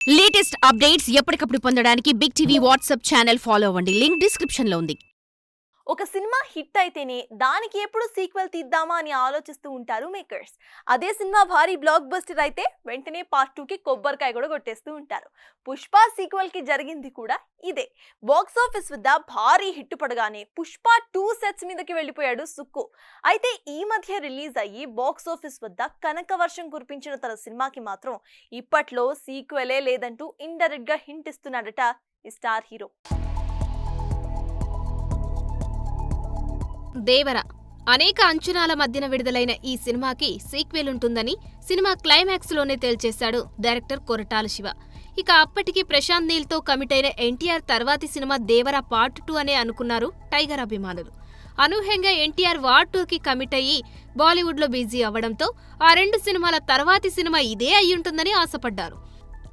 Latest updates ఎప్పటికప్పుడు పొందడానికి big TV WhatsApp channel follow అవ్వండి. లింక్ డిస్క్రిప్షన్ లో ఉంది. ఒక సినిమా హిట్ అయితేనే దానికి ఎప్పుడు సీక్వెల్ తీద్దామా అని ఆలోచిస్తూ ఉంటారు మేకర్స్. అదే సినిమా భారీ బ్లాక్ బస్టర్ అయితే వెంటనే పార్ట్ 2కి కొబ్బరికాయ కూడా కొట్టేస్తూ ఉంటారు. పుష్ప సీక్వెల్ కి జరిగింది కూడా ఇదే. బాక్స్ ఆఫీస్ వద్ద భారీ హిట్ పడగానే పుష్ప 2 సెట్స్ మీదకి వెళ్ళిపోయాడు సుక్కు. అయితే ఈ మధ్య రిలీజ్ అయ్యి బాక్స్ ఆఫీస్ వద్ద కనక వర్షం కురిపించిన తన సినిమాకి మాత్రం ఇప్పట్లో సీక్వెలే లేదంటూ ఇండైరెక్ట్ గా హింట్ ఇస్తున్నాడట ఈ స్టార్ హీరో. దేవర అనేక అంచనాల మధ్యన విడుదలైన ఈ సినిమాకి సీక్వెల్ ఉంటుందని సినిమా క్లైమాక్స్ లోనే తేల్చేశాడు డైరెక్టర్ కొరటాల శివ. ఇక అప్పటికి ప్రశాంత్ నీల్ తో కమిట్ అయిన ఎన్టీఆర్ తర్వాతి సినిమా దేవర పార్ట్ 2 అనే అనుకున్నారు టైగర్ అభిమానులు. అనూహ్యంగా ఎన్టీఆర్ వార్ 2కి కమిట్ అయ్యి బాలీవుడ్ లో బిజీ అవ్వడంతో ఆ 2 సినిమాల తర్వాతి సినిమా ఇదే అయ్యుంటుందని ఆశపడ్డారు.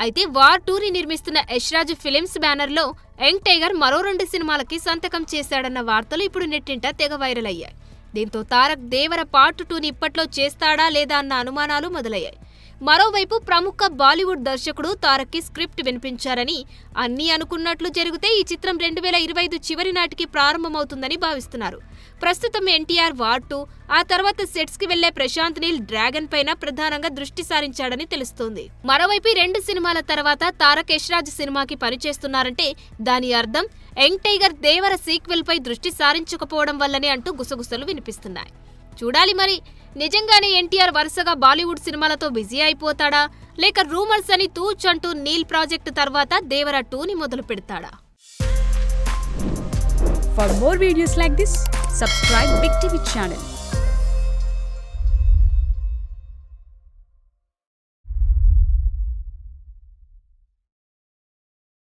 అయితే వార్ 2ని నిర్మిస్తున్న యశ్రాజ్ ఫిలిమ్స్ బ్యానర్లో యంగ్ టైగర్ మరో 2 సినిమాలకి సంతకం చేశాడన్న వార్తలు ఇప్పుడు నెట్టింట తెగ వైరల్ అయ్యాయి. దీంతో తారక్ దేవర పార్ట్ 2ని ఇప్పట్లో చేస్తాడా లేదా అన్న అనుమానాలు మొదలయ్యాయి. మరోవైపు ప్రముఖ బాలీవుడ్ దర్శకుడు తారక్కి స్క్రిప్ట్ వినిపించారని, అన్నీ అనుకున్నట్లు జరిగితే ఈ చిత్రం 2025 చివరి నాటికి ప్రారంభమవుతుందని భావిస్తున్నారు. ప్రస్తుతం ఎన్టీఆర్ వార్ 2, ఆ తర్వాత సెట్స్ కి వెళ్లే ప్రశాంత్ నీల్ డ్రాగన్ పైన ప్రధానంగా దృష్టి సారించాడని తెలుస్తోంది. మరోవైపు 2 సినిమాల తర్వాత తారక్ యశ్రాజ్ సినిమాకి పనిచేస్తున్నారంటే దాని అర్థం యంగ్ టైగర్ దేవర సీక్వెల్ పై దృష్టి సారించకపోవడం వల్లనే అంటూ గుసగుసలు వినిపిస్తున్నాయి. చూడాలి మరి, నిజంగానే ఎన్టీఆర్ వరుసగా బాలీవుడ్ సినిమాలతో బిజీ అయిపోతాడా, లేక రూమర్స్ అని తూచంటూ నీల్ ప్రాజెక్టు తర్వాత దేవర 2ని మొదలు పెడతాడా? For more videos like this, subscribe Big TV channel.